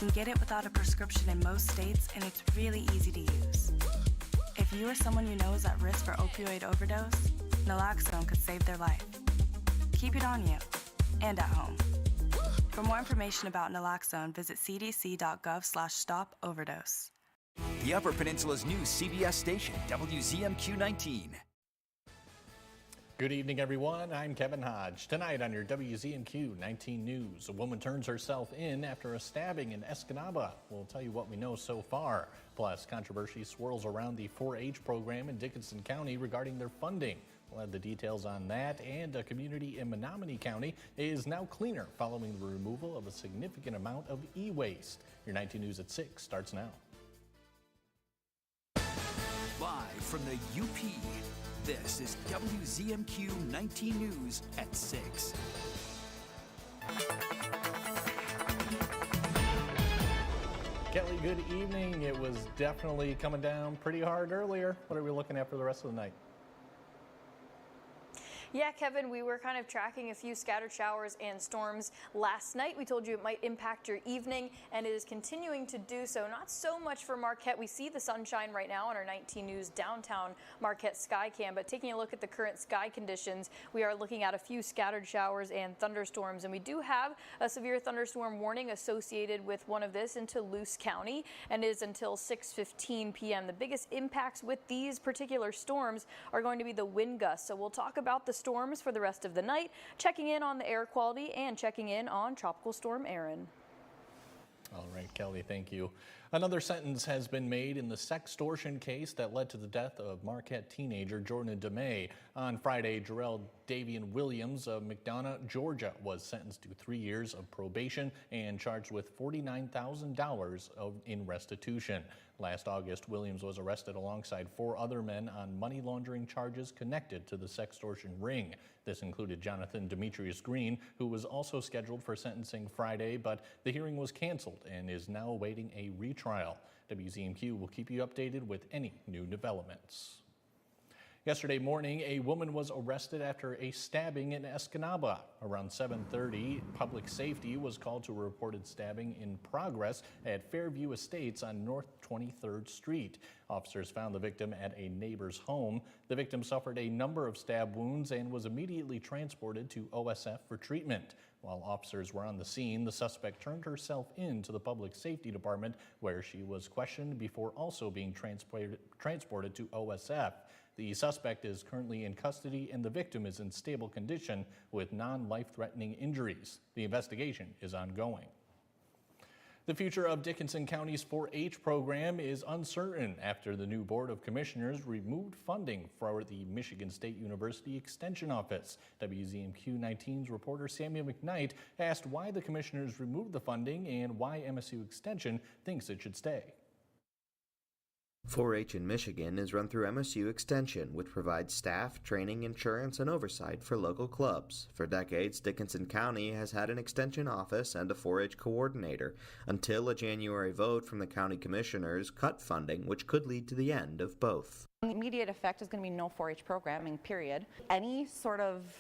can get it without a prescription in most states, and it's really easy to use. If you or someone you know is at risk for opioid overdose, naloxone could save their life. Keep it on you and at home. For more information about naloxone, visit cdc.gov/stop-overdose. The Upper Peninsula's new CBS station, WZMQ 19. Good evening, everyone. I'm Kevin Hodge. Tonight on your WZMQ 19 News, a woman turns herself in after a stabbing in Escanaba. We'll tell you what we know so far. Plus, controversy swirls around the 4-H program in Dickinson County regarding their funding. We'll have the details on that, and a community in Menominee County is now cleaner following the removal of a significant amount of e-waste. Your 19 News at 6 starts now. Live from the UP, this is WZMQ 19 News at 6. Kelly, good evening. It was definitely coming down pretty hard earlier. What are we looking at for the rest of the night? Yeah, Kevin, we were kind of tracking a few scattered showers and storms last night. We told you it might impact your evening, and it is continuing to do so. Not so much for Marquette. We see the sunshine right now on our 19 News downtown Marquette sky cam, but taking a look at the current sky conditions, we are looking at a few scattered showers and thunderstorms, and we do have a severe thunderstorm warning associated with one of this into Luce County, and it is until 6:15 p.m. The biggest impacts with these particular storms are going to be the wind gusts, so we'll talk about the storms for the rest of the night, checking in on the air quality and checking in on Tropical Storm Erin. All right, Kelly, thank you. Another sentence has been made in the sextortion case that led to the death of Marquette teenager Jordan DeMay. On Friday, Jarrell Davian Williams of McDonough, Georgia, was sentenced to 3 years of probation and charged with $49,000 in restitution. Last August, Williams was arrested alongside 4 other men on money laundering charges connected to the sextortion ring. This included Jonathan Demetrius Green, who was also scheduled for sentencing Friday, but the hearing was canceled and is now awaiting a retrial. WZMQ will keep you updated with any new developments. Yesterday morning, a woman was arrested after a stabbing in Escanaba. Around 7:30, public safety was called to a reported stabbing in progress at Fairview Estates on North 23rd Street. Officers found the victim at a neighbor's home. The victim suffered a number of stab wounds and was immediately transported to OSF for treatment. While officers were on the scene, the suspect turned herself in to the public safety department, where she was questioned before also being transported to OSF. The suspect is currently in custody and the victim is in stable condition with non-life-threatening injuries. The investigation is ongoing. The future of Dickinson County's 4-H program is uncertain after the new Board of Commissioners removed funding for the Michigan State University Extension Office. WZMQ 19's reporter Samuel McKnight asked why the commissioners removed the funding and why MSU Extension thinks it should stay. 4-H in Michigan is run through MSU Extension, which provides staff, training, insurance, and oversight for local clubs. For decades, Dickinson County has had an Extension office and a 4-H coordinator, until a January vote from the county commissioners cut funding, which could lead to the end of both. The immediate effect is going to be no 4-H programming, period. Any sort of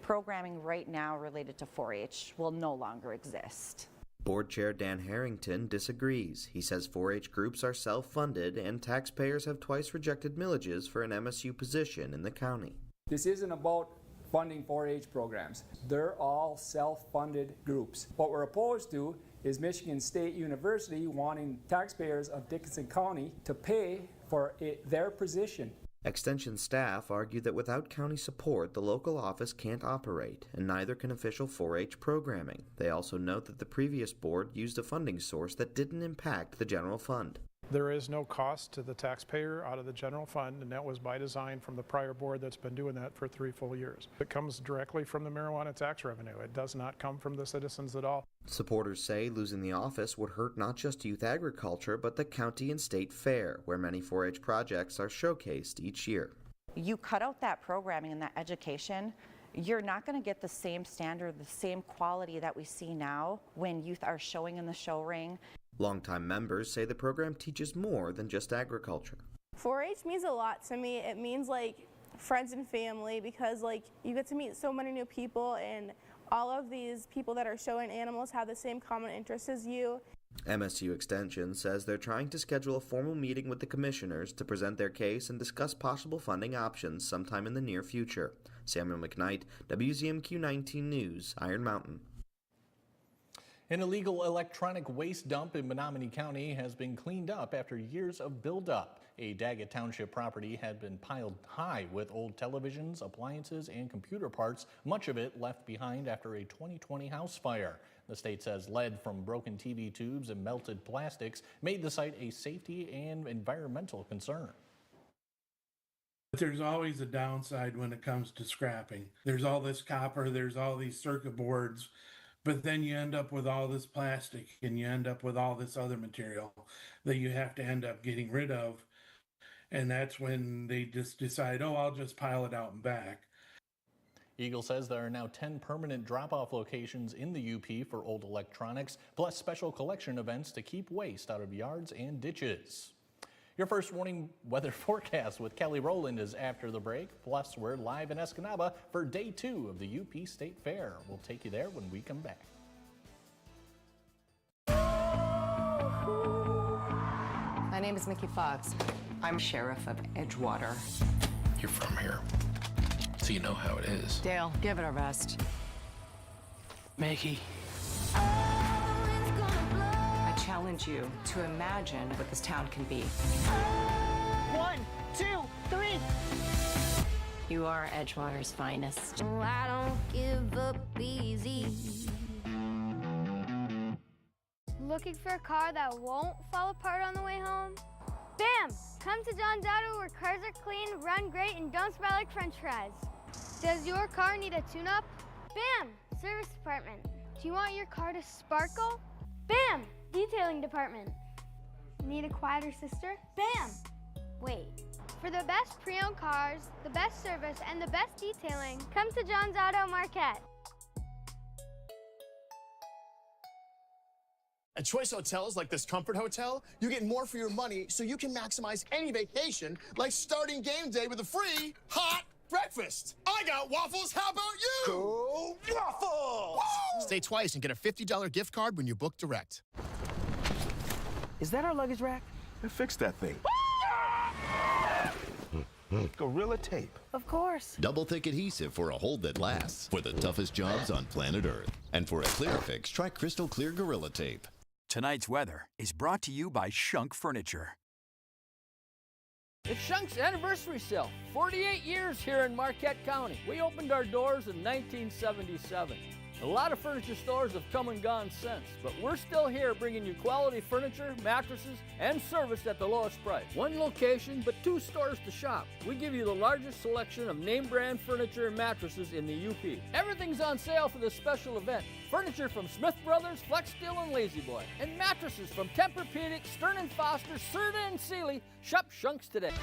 programming right now related to 4-H will no longer exist. Board Chair Dan Harrington disagrees. He says 4-H groups are self-funded and taxpayers have twice rejected millages for an MSU position in the county. This isn't about funding 4-H programs. They're all self-funded groups. What we're opposed to is Michigan State University wanting taxpayers of Dickinson County to pay for their position. Extension staff argue that without county support, the local office can't operate, and neither can official 4-H programming. They also note that the previous board used a funding source that didn't impact the general fund. There is no cost to the taxpayer out of the general fund, and that was by design from the prior board that's been doing that for 3 full years. It comes directly from the marijuana tax revenue. It does not come from the citizens at all. Supporters say losing the office would hurt not just youth agriculture, but the county and state fair, where many 4-H projects are showcased each year. You cut out that programming and that education, you're not going to get the same standard, the same quality that we see now when youth are showing in the show ring. Longtime members say the program teaches more than just agriculture. 4-H means a lot to me. It means like friends and family, because like you get to meet so many new people, and all of these people that are showing animals have the same common interests as you. MSU Extension says they're trying to schedule a formal meeting with the commissioners to present their case and discuss possible funding options sometime in the near future. Samuel McKnight, WZMQ 19 News, Iron Mountain. An illegal electronic waste dump in Menominee County has been cleaned up after years of buildup. A Daggett Township property had been piled high with old televisions, appliances, and computer parts, much of it left behind after a 2020 house fire. The state says lead from broken TV tubes and melted plastics made the site a safety and environmental concern. There's always a downside when it comes to scrapping. There's all this copper, there's all these circuit boards, but then you end up with all this plastic and you end up with all this other material that you have to end up getting rid of. And that's when they just decide, oh, I'll just pile it out and back. Eagle says there are now 10 permanent drop-off locations in the UP for old electronics, plus special collection events to keep waste out of yards and ditches. Your first warning weather forecast with Kelly Rowland is after the break. Plus, we're live in Escanaba for day 2 of the UP State Fair. We'll take you there when we come back. My name is Mickey Fox. I'm Sheriff of Edgewater. You're from here, so you know how it is. Dale, give it our best. Mickey. I challenge you to imagine what this town can be. 1, 2, 3. You are Edgewater's finest. Oh, I don't give up easy. Looking for a car that won't fall apart on the way home? Bam! Come to John's Auto where cars are clean, run great, and don't smell like french fries. Does your car need a tune-up? Bam! Service department. Do you want your car to sparkle? Bam! Detailing department. Need a quieter sister? Bam! Wait. For the best pre-owned cars, the best service, and the best detailing, come to John's Auto Marquette. At Choice Hotels, like this Comfort Hotel, you get more for your money so you can maximize any vacation, like starting game day with a free hot breakfast. I got waffles, how about you? Go Waffles! Woo! Stay Twice and get a $50 gift card when you book direct. Is that our luggage rack? I fixed that thing. Gorilla Tape. Of course. Double thick adhesive for a hold that lasts. For the toughest jobs on planet Earth. And for a clear fix, try Crystal Clear Gorilla Tape. Tonight's weather is brought to you by Shunk Furniture. It's Shunk's anniversary sale. 48 years here in Marquette County. We opened our doors in 1977. A lot of furniture stores have come and gone since, but we're still here bringing you quality furniture, mattresses, and service at the lowest price. One location, but 2 stores to shop. We give you the largest selection of name brand furniture and mattresses in the UP. Everything's on sale for this special event. Furniture from Smith Brothers, Flex Steel, and Lazy Boy. And mattresses from Tempur-Pedic, Stearns & Foster, Serta, and Sealy. Shop Shunks today.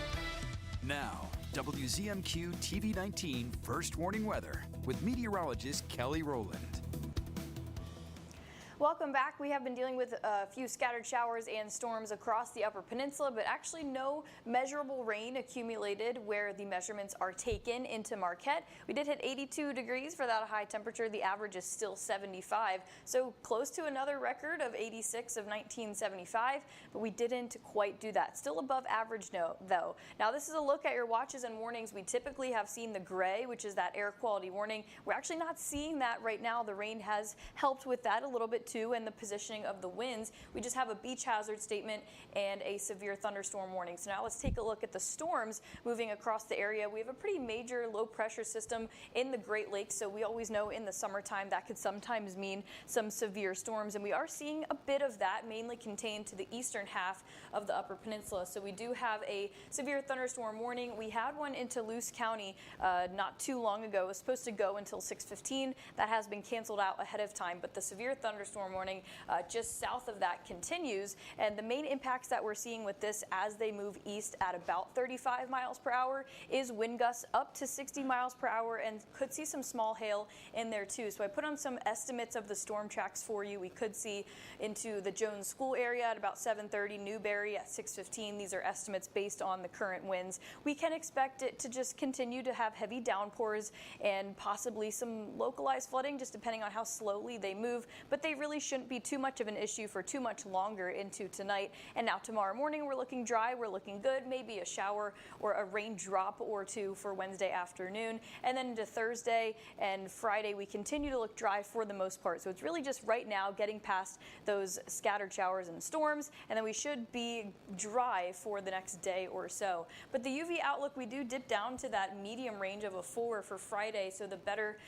Now, WZMQ TV 19 First Warning Weather with meteorologist Kelly Rowland. Welcome back. We have been dealing with a few scattered showers and storms across the Upper Peninsula, but actually no measurable rain accumulated where the measurements are taken into Marquette. We did hit 82 degrees for that high temperature. The average is still 75, so close to another record of 86 of 1975, but we didn't quite do that. Still above average though. Now this is a look at your watches and warnings. We typically have seen the gray, which is that air quality warning. We're actually not seeing that right now. The rain has helped with that a little bit too, and the positioning of the winds. We just have a beach hazard statement and a severe thunderstorm warning. So now let's take a look at the storms moving across the area. We have a pretty major low pressure system in the Great Lakes, so we always know in the summertime that could sometimes mean some severe storms, and we are seeing a bit of that, mainly contained to the eastern half of the Upper Peninsula. So we do have a severe thunderstorm warning. We had one into Luce County not too long ago. It was supposed to go until 6:15. That has been canceled out ahead of time, but the severe thunderstorm warning just south of that continues, and the main impacts that we're seeing with this as they move east at about 35 miles per hour is wind gusts up to 60 miles per hour, and could see some small hail in there too. So I put on some estimates of the storm tracks for you. We could see into the Jones School area at about 7:30, Newberry at 6:15. These are estimates based on the current winds. We can expect it to just continue to have heavy downpours and possibly some localized flooding, just depending on how slowly they move, but they really shouldn't be too much of an issue for too much longer into tonight. And now tomorrow morning, we're looking dry, we're looking good, maybe a shower or a raindrop or two for Wednesday afternoon. And then into Thursday and Friday, we continue to look dry for the most part. So it's really just right now getting past those scattered showers and storms, and then we should be dry for the next day or so. But the UV outlook, we do dip down to that medium range of a 4 for Friday, so the better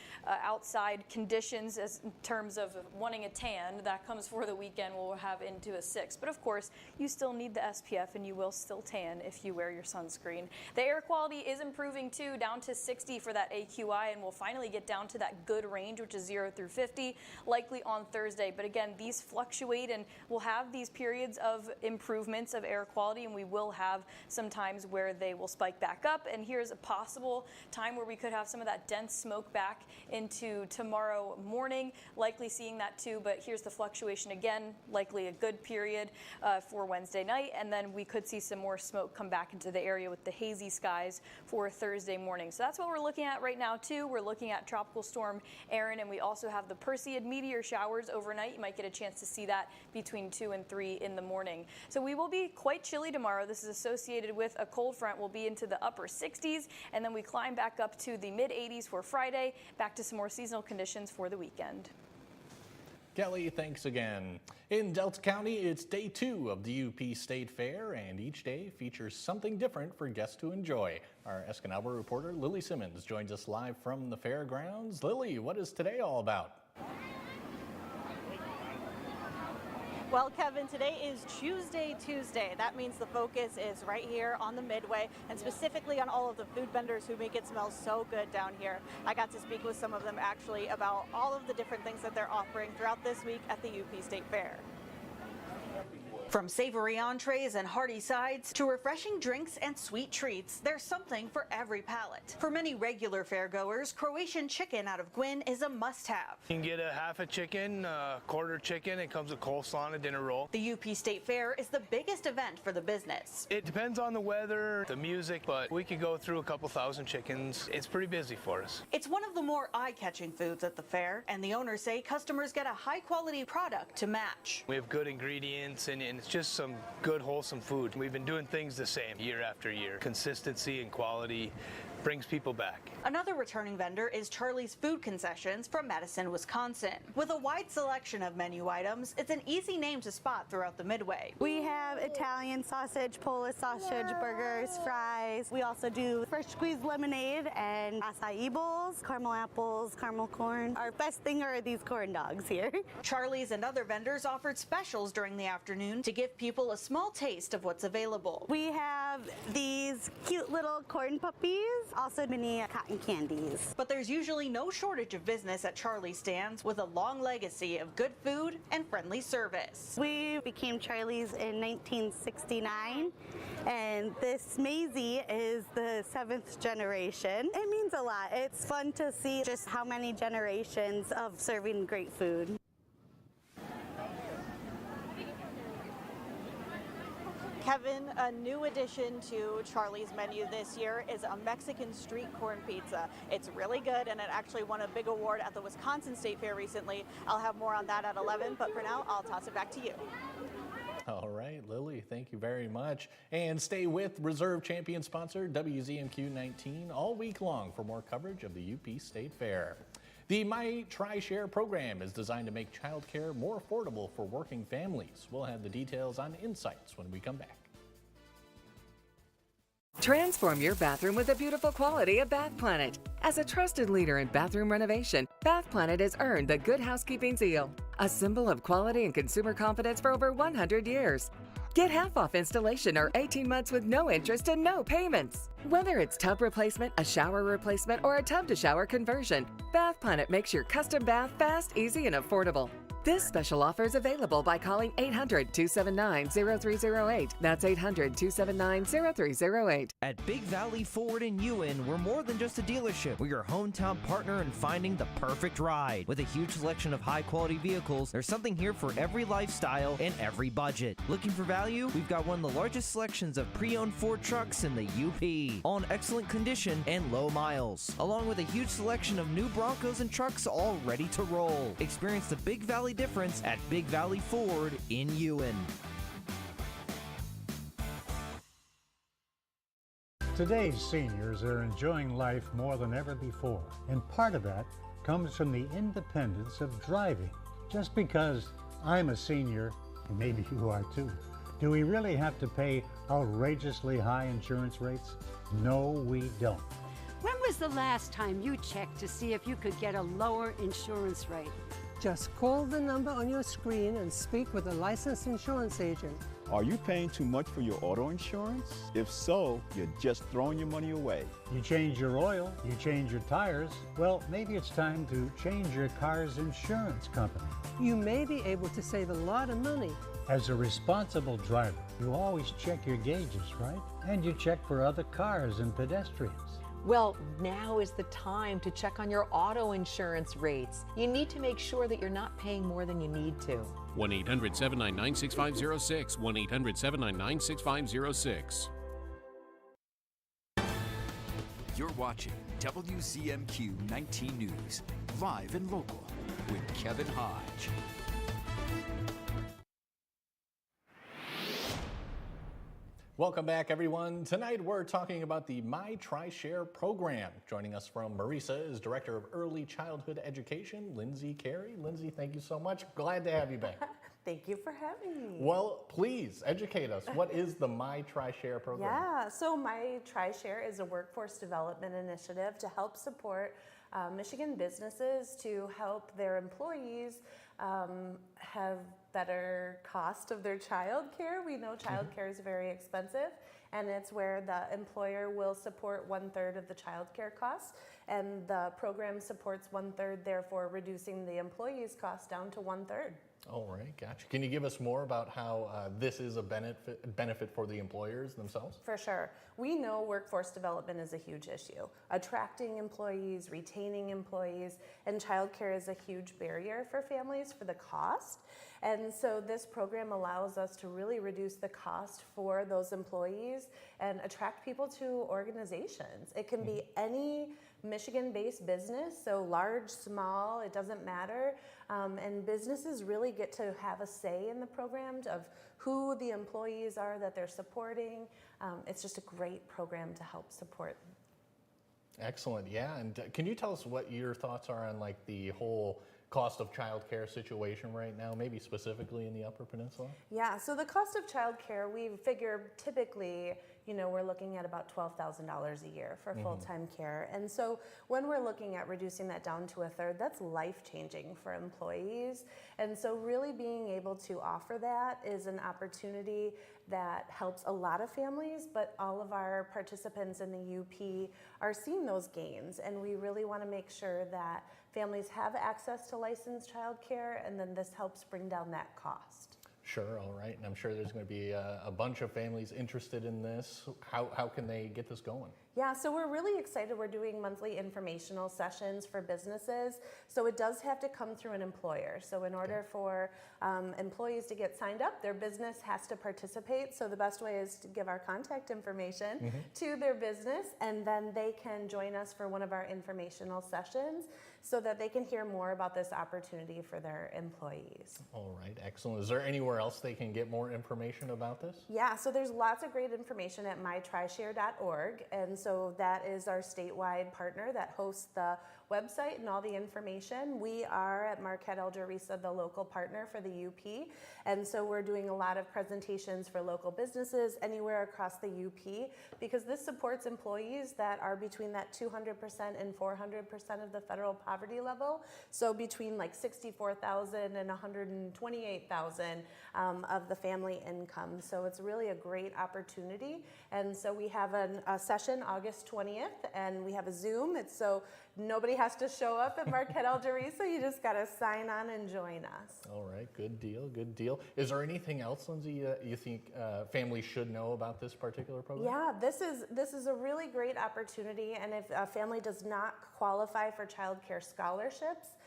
outside conditions as in terms of wanting a tan, that comes for the weekend, we'll have into a 6. But of course, you still need the SPF and you will still tan if you wear your sunscreen. The air quality is improving too, down to 60 for that AQI, and we'll finally get down to that good range, which is 0 through 50, likely on Thursday. But again, these fluctuate, and we'll have these periods of improvements of air quality, and we will have some times where they will spike back up. And here's a possible time where we could have some of that dense smoke back into tomorrow morning, likely seeing that too. But here's the fluctuation again, likely a good period for Wednesday night, and then we could see some more smoke come back into the area with the hazy skies for Thursday morning. So that's what we're looking at right now too. We're looking at Tropical Storm Erin, and we also have the Perseid meteor showers overnight. You might get a chance to see that between 2 and 3 in the morning. So we will be quite chilly tomorrow. This is associated with a cold front. We'll be into the upper 60s, and then we climb back up to the mid 80s for Friday, back to some more seasonal conditions for the weekend. Kelly, thanks again. In Delta County, it's day 2 of the UP State Fair, and each day features something different for guests to enjoy. Our Escanaba reporter, Lily Simmons, joins us live from the fairgrounds. Lily, what is today all about? Well, Kevin, today is Tuesday. That means the focus is right here on the Midway, and specifically on all of the food vendors who make it smell so good down here. I got to speak with some of them actually about all of the different things that they're offering throughout this week at the UP State Fair. From savory entrees and hearty sides to refreshing drinks and sweet treats, there's something for every palate. For many regular fairgoers, Croatian chicken out of Gwyn is a must-have. You can get a half a chicken, a quarter chicken. It comes with coleslaw and a dinner roll. The UP State Fair is the biggest event for the business. It depends on the weather, the music, but we could go through a couple thousand chickens. It's pretty busy for us. It's one of the more eye-catching foods at the fair, and the owners say customers get a high-quality product to match. We have good ingredients, and it's just some good, wholesome food. We've been doing things the same year after year. Consistency and quality brings people back. Another returning vendor is Charlie's Food Concessions from Madison, Wisconsin. With a wide selection of menu items, it's an easy name to spot throughout the Midway. We have Italian sausage, Polish sausage, burgers, fries. We also do fresh squeezed lemonade and acai bowls, caramel apples, caramel corn. Our best thing are these corn dogs here. Charlie's and other vendors offered specials during the afternoon to give people a small taste of what's available. We have these cute little corn puppies, also mini cotton candies. But there's usually no shortage of business at Charlie's stands, with a long legacy of good food and friendly service. We became Charlie's in 1969, and this Maisie is the 7th generation. It means a lot. It's fun to see just how many generations of serving great food. Kevin, a new addition to Charlie's menu this year is a Mexican street corn pizza. It's really good, and it actually won a big award at the Wisconsin State Fair recently. I'll have more on that at 11, but for now, I'll toss it back to you. All right, Lily, thank you very much. And stay with Reserve Champion sponsor WZMQ 19 all week long for more coverage of the UP State Fair. The My Tri-Share program is designed to make childcare more affordable for working families. We'll have the details on Insights when we come back. Transform your bathroom with the beautiful quality of Bath Planet. As a trusted leader in bathroom renovation, Bath Planet has earned the Good Housekeeping seal, a symbol of quality and consumer confidence for over 100 years. Get half off installation or 18 months with no interest and no payments. Whether it's tub replacement, a shower replacement, or a tub-to-shower conversion, Bath Planet makes your custom bath fast, easy, and affordable. This special offer is available by calling 800-279-0308. That's 800-279-0308. At Big Valley Ford in Ewan, we're more than just a dealership. We're your hometown partner in finding the perfect ride. With a huge selection of high-quality vehicles, there's something here for every lifestyle and every budget. Looking for value? We've got one of the largest selections of pre-owned Ford trucks in the UP, all in excellent condition and low miles, along with a huge selection of new Broncos and trucks all ready to roll. Experience the Big Valley difference at Big Valley Ford in Ewan. Today's seniors are enjoying life more than ever before, and part of that comes from the independence of driving. Just because I'm a senior, and maybe you are too, do we really have to pay outrageously high insurance rates? No, we don't. When was the last time you checked to see if you could get a lower insurance rate? Just call the number on your screen and speak with a licensed insurance agent. Are you paying too much for your auto insurance? If so, you're just throwing your money away. You change your oil, you change your tires. Well, maybe it's time to change your car's insurance company. You may be able to save a lot of money. As a responsible driver, you always check your gauges, right? And you check for other cars and pedestrians. Well, now is the time to check on your auto insurance rates. You need to make sure that you're not paying more than you need to. 1-800-799-6506, 1-800-799-6506. You're watching WZMQ 19 News, live and local, with Kevin Hodge. Welcome back, everyone. Tonight we're talking about the My Tri-Share program. Joining us from Marisa is Director of Early Childhood Education, Lindsay Carey. Lindsay, thank you so much. Glad to have you back. Thank you for having me. Well, please educate us. What is the My Tri-Share program? Yeah, so My Tri-Share is a workforce development initiative to help support Michigan businesses to help their employees have better cost of their child care. We know child care is very expensive, and it's where the employer will support 1/3 of the child care costs, and the program supports 1/3, therefore reducing the employee's cost down to 1/3. All right, gotcha. Can you give us more about how this is a benefit for the employers themselves? For sure. We know workforce development is a huge issue. Attracting employees, retaining employees, and childcare is a huge barrier for families for the cost. And so this program allows us to really reduce the cost for those employees and attract people to organizations. It can be any Michigan-based business, so large, small, it doesn't matter. And businesses really get to have a say in the program of who the employees are that they're supporting. It's just a great program to help support. Excellent, yeah. And can you tell us what your thoughts are on like the whole cost of childcare situation right now, maybe specifically in the Upper Peninsula? Yeah, so the cost of childcare, we figure typically, we're looking at about $12,000 a year for full-time care. And so when we're looking at reducing that down to 1/3, that's life-changing for employees. And so really being able to offer that is an opportunity that helps a lot of families, but all of our participants in the UP are seeing those gains. And we really want to make sure that families have access to licensed childcare, and then this helps bring down that cost. Sure, all right. And I'm sure there's going to be a bunch of families interested in this. How can they get this going? Yeah, so we're really excited. We're doing monthly informational sessions for businesses. So it does have to come through an employer. So in order for employees to get signed up, their business has to participate. So the best way is to give our contact information to their business, and then they can join us for one of our informational sessions so that they can hear more about this opportunity for their employees. All right, excellent. Is there anywhere else they can get more information about this? Yeah, so there's lots of great information at mytrishare.org, and so that is our statewide partner that hosts the website and all the information. We are at Marquette Eldorisa, the local partner for the UP, and so we're doing a lot of presentations for local businesses anywhere across the UP, because this supports employees that are between that 200% and 400% of the federal poverty level, so between like 64,000 and 128,000 of the family income. So it's really a great opportunity, and so we have a session August 20th, and we have a Zoom. It's so nobody has to show up at Marquette Eldorisa. You just got to sign on and join us. All right, good deal, good deal. Is there anything else, Lindsay, you think families should know about this particular program? Yeah, this is a really great opportunity, and if a family does not qualify for child care scholarships,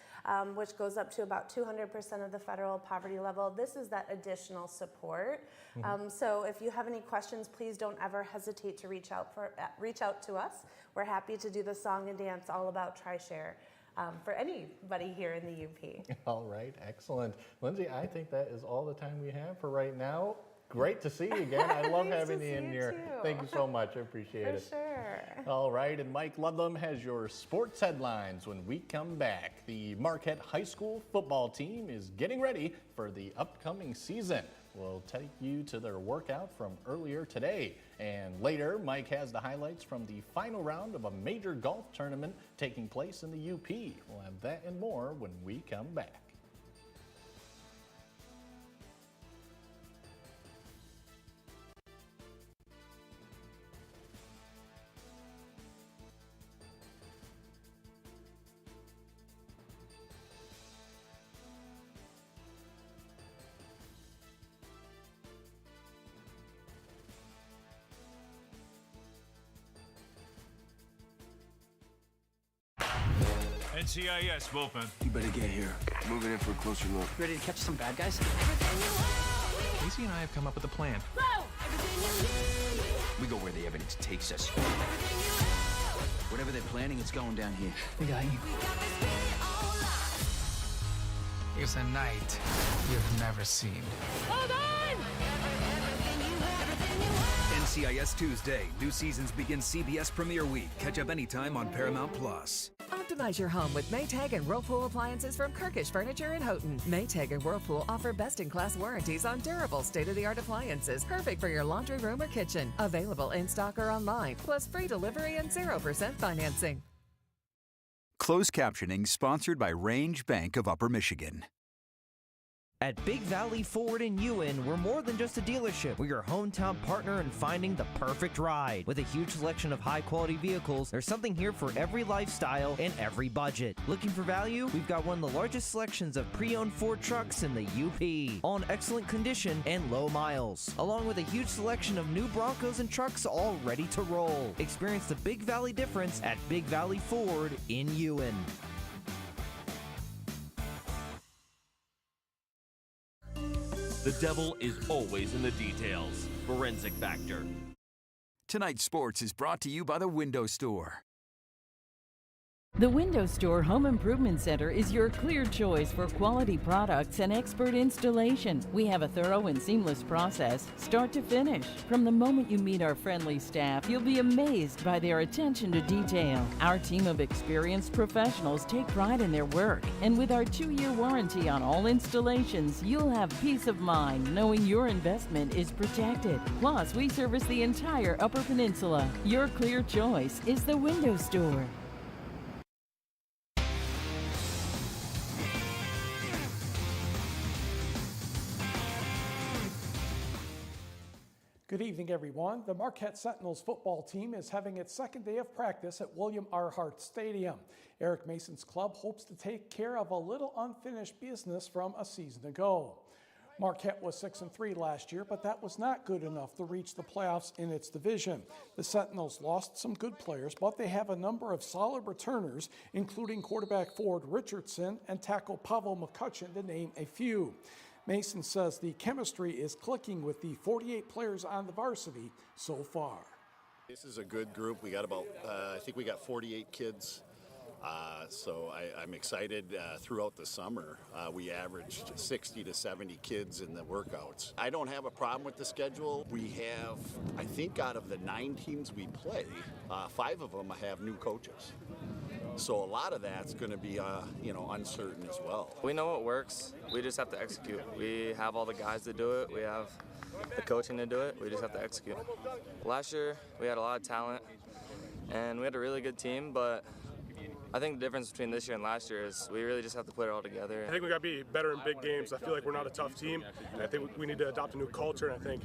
which goes up to about 200% of the federal poverty level, this is that additional support. So if you have any questions, please don't ever hesitate to reach out to us. We're happy to do the song and dance all about Tri-Share for anybody here in the UP. All right, excellent. Lindsay, I think that is all the time we have for right now. Great to see you again. I love having you in here. Thank you so much. I appreciate it. For sure. All right, and Mike Ludlam has your sports headlines when we come back. The Marquette High School football team is getting ready for the upcoming season. We'll take you to their workout from earlier today. And later, Mike has the highlights from the final round of a major golf tournament taking place in the UP. We'll have that and more when we come back. NCIS, bullpen. You better get here. Moving in for a closer look. Ready to catch some bad guys? Casey and I have come up with a plan. We go where the evidence takes us. Whatever they're planning, it's going down here. We got you. It's a night you've never seen. Hold on! NCIS Tuesday. New seasons begin CBS Premiere Week. Catch up anytime on Paramount Plus. Optimize your home with Maytag and Whirlpool appliances from Kirkish Furniture in Houghton. Maytag and Whirlpool offer best-in-class warranties on durable, state-of-the-art appliances, perfect for your laundry room or kitchen. Available in stock or online, plus free delivery and 0% financing. Closed captioning sponsored by Range Bank of Upper Michigan. At Big Valley Ford in Ewan, we're more than just a dealership. We're your hometown partner in finding the perfect ride. With a huge selection of high-quality vehicles, there's something here for every lifestyle and every budget. Looking for value? We've got one of the largest selections of pre-owned Ford trucks in the UP, all in excellent condition and low miles, along with a huge selection of new Broncos and trucks all ready to roll. Experience the Big Valley difference at Big Valley Ford in Ewan. The devil is always in the details. Forensic Factor. Tonight's sports is brought to you by the Window Store. The Window Store Home Improvement Center is your clear choice for quality products and expert installation. We have a thorough and seamless process, start to finish. From the moment you meet our friendly staff, you'll be amazed by their attention to detail. Our team of experienced professionals take pride in their work, and with our 2-year warranty on all installations, you'll have peace of mind knowing your investment is protected. Plus, we service the entire Upper Peninsula. Your clear choice is the Window Store. Good evening, everyone. The Marquette Sentinels football team is having its second day of practice at William R. Hart Stadium. Eric Mason's club hopes to take care of a little unfinished business from a season ago. Marquette was 6-3 last year, but that was not good enough to reach the playoffs in its division. The Sentinels lost some good players, but they have a number of solid returners, including quarterback Ford Richardson and tackle Pavel McCutcheon, to name a few. Mason says the chemistry is clicking with the 48 players on the varsity so far. This is a good group. We got about, I think we got 48 kids. So I'm excited. Throughout the summer, we averaged 60 to 70 kids in the workouts. I don't have a problem with the schedule. We have, I think out of the 9 teams we play, 5 of them have new coaches. So a lot of that's going to be, uncertain as well. We know what works. We just have to execute. We have all the guys to do it. We have the coaching to do it. We just have to execute. Last year, we had a lot of talent, and we had a really good team, but I think the difference between this year and last year is we really just have to put it all together. I think we got to be better in big games. I feel like we're not a tough team, and I think we need to adopt a new culture, and I think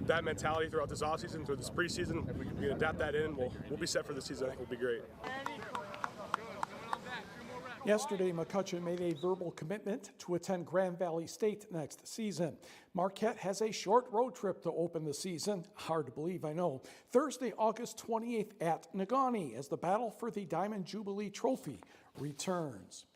that mentality throughout this offseason, through this preseason, we can adapt that in. We'll be set for the season. I think we'll be great. Yesterday, McCutcheon made a verbal commitment to attend Grand Valley State next season. Marquette has a short road trip to open the season. Hard to believe, I know. Thursday, August 28th at Negaunee as the battle for the Diamond Jubilee Trophy returns.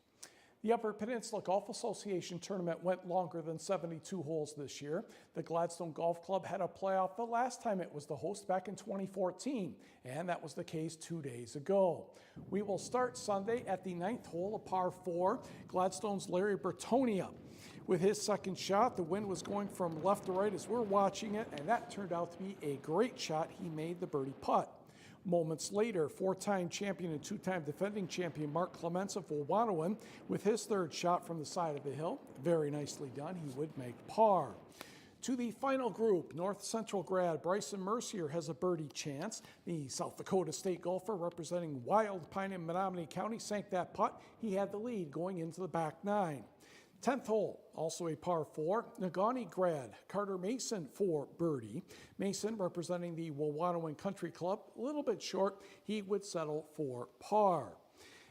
The Upper Peninsula Golf Association tournament went longer than 72 holes this year. The Gladstone Golf Club had a playoff the last time it was the host back in 2014, and that was the case 2 days ago. We will start Sunday at the 9th hole, a par 4, Gladstone's Larry Bertonia. With his second shot, the wind was going from left to right as we're watching it, and that turned out to be a great shot. He made the birdie putt. Moments later, 4-time champion and 2-time defending champion Mark Clements of Wawanoan with his third shot from the side of the hill. Very nicely done. He would make par. To the final group, North Central grad Bryson Mercier has a birdie chance. The South Dakota State golfer representing Wild Pine in Menominee County sank that putt. He had the lead going into the back 9. 10th hole, also a par 4, Negaunee grad Carter Mason for birdie. Mason, representing the Wawanoan Country Club, a little bit short, he would settle for par.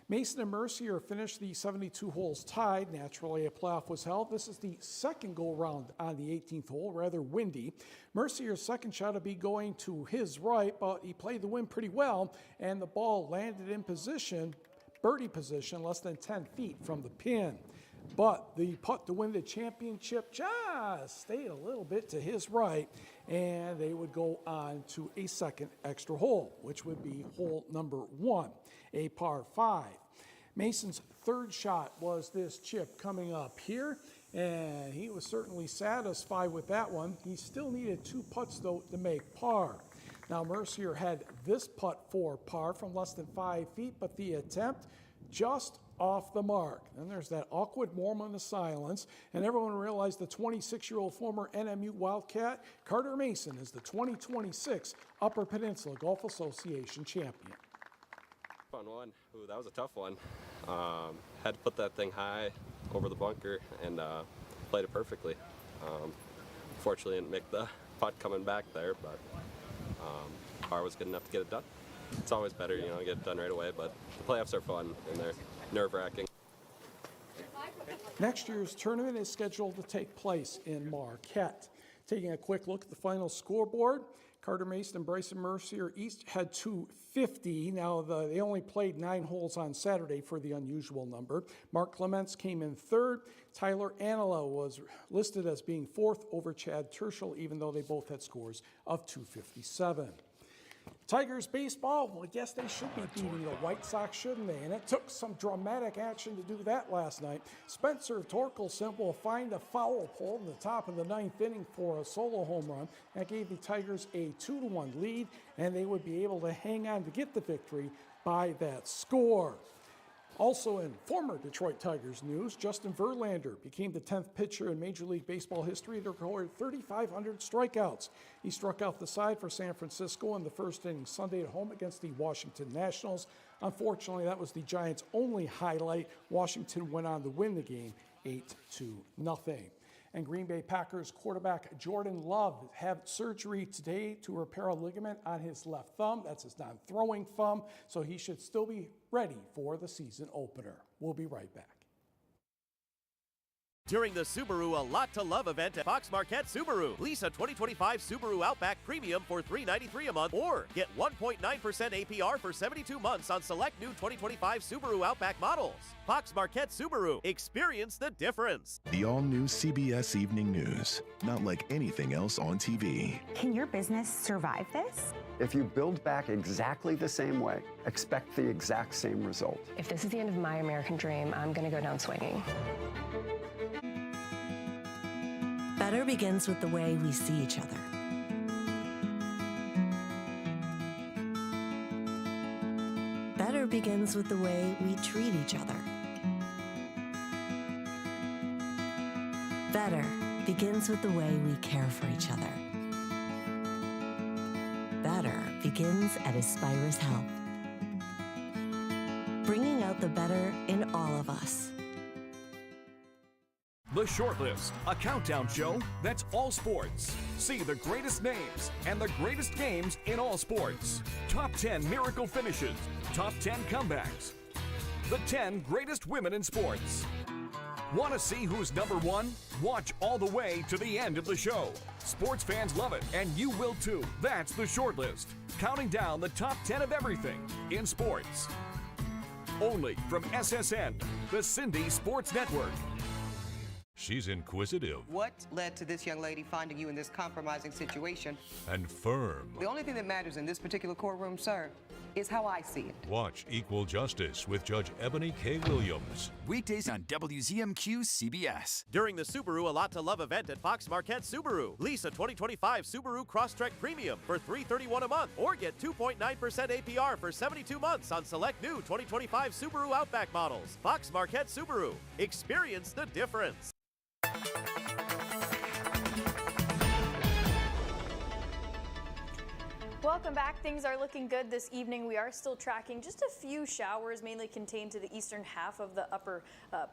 Mason and Mercier finished the 72 holes tied. Naturally, a playoff was held. This is the second go-round on the 18th hole, rather windy. Mercier's second shot would be going to his right, but he played the wind pretty well, and the ball landed in position, birdie position, less than 10 feet from the pin. But the putt to win the championship just stayed a little bit to his right, and they would go on to a second extra hole, which would be hole number 1, a par 5. Mason's third shot was this chip coming up here, and he was certainly satisfied with that one. He still needed 2 putts, though, to make par. Now, Mercier had this putt for par from less than 5 feet, but the attempt just off the mark. Then there's that awkward moment of silence, and everyone realized the 26-year-old former NMU Wildcat, Carter Mason, is the 2026 Upper Peninsula Golf Association champion. Fun one. Ooh, that was a tough one. Had to put that thing high over the bunker and played it perfectly. Fortunately, didn't make the putt coming back there, but par was good enough to get it done. It's always better, to get it done right away, but the playoffs are fun and they're nerve-wracking. Next year's tournament is scheduled to take place in Marquette. Taking a quick look at the final scoreboard, Carter Mason and Bryson Mercier each had 250. Now, they only played 9 holes on Saturday for the unusual number. Mark Clements came in third. Tyler Anila was listed as being fourth over Chad Terschel, even though they both had scores of 257. Tigers baseball, well, I guess they should be beating the White Sox, shouldn't they? And it took some dramatic action to do that last night. Spencer Torkelson will find a foul pole in the top of the 9th inning for a solo home run. That gave the Tigers a 2-1 lead, and they would be able to hang on to get the victory by that score. Also in former Detroit Tigers news, Justin Verlander became the 10th pitcher in Major League Baseball history to record 3,500 strikeouts. He struck out the side for San Francisco in the first inning Sunday at home against the Washington Nationals. Unfortunately, that was the Giants' only highlight. Washington went on to win the game 8-0. And Green Bay Packers quarterback Jordan Love had surgery today to repair a ligament on his left thumb. That's his non-throwing thumb, so he should still be ready for the season opener. We'll be right back. During the Subaru A Lot to Love event at Fox Marquette Subaru, lease a 2025 Subaru Outback Premium for $393 a month, or get 1.9% APR for 72 months on select new 2025 Subaru Outback models. Fox Marquette Subaru, experience the difference. The all-new CBS Evening News, not like anything else on TV. Can your business survive this? If you build back exactly the same way, expect the exact same result. If this is the end of my American dream, I'm going to go down swinging. Better begins with the way we see each other. Better begins with the way we treat each other. Better begins with the way we care for each other. Better begins at Aspirus Health. Bringing out the better in all of us. The Shortlist, a countdown show that's all sports. See the greatest names and the greatest games in all sports. Top 10 miracle finishes, top 10 comebacks, the 10 greatest women in sports. Want to see who's number one? Watch all the way to the end of the show. Sports fans love it, and you will too. That's The Shortlist, counting down the top 10 of everything in sports. only from SSN, the Cindy Sports Network. She's inquisitive What led to this young lady finding you in this compromising situation? and firm. The only thing that matters in this particular courtroom, sir, is how I see it. Watch Equal Justice with Judge Ebony K. Williams. Weekdays on WZMQ CBS. During the Subaru A Lot to Love event at Fox Marquette Subaru, lease a 2025 Subaru Crosstrek Premium for $331 a month, or get 2.9% APR for 72 months on select new 2025 Subaru Outback models. Fox Marquette Subaru. Experience the difference. Welcome back. Things are looking good this evening. We are still tracking just a few showers, mainly contained to the eastern half of the Upper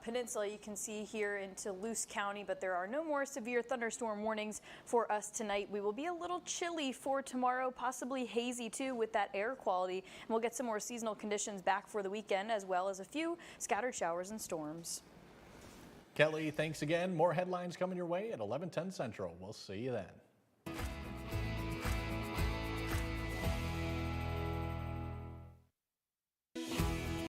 Peninsula. You can see here into Luce County, but there are no more severe thunderstorm warnings for us tonight. We will be a little chilly for tomorrow, possibly hazy too with that air quality. And we'll get some more seasonal conditions back for the weekend, as well as a few scattered showers and storms. Kelly, thanks again. More headlines coming your way at 11:10 Central. We'll see you then.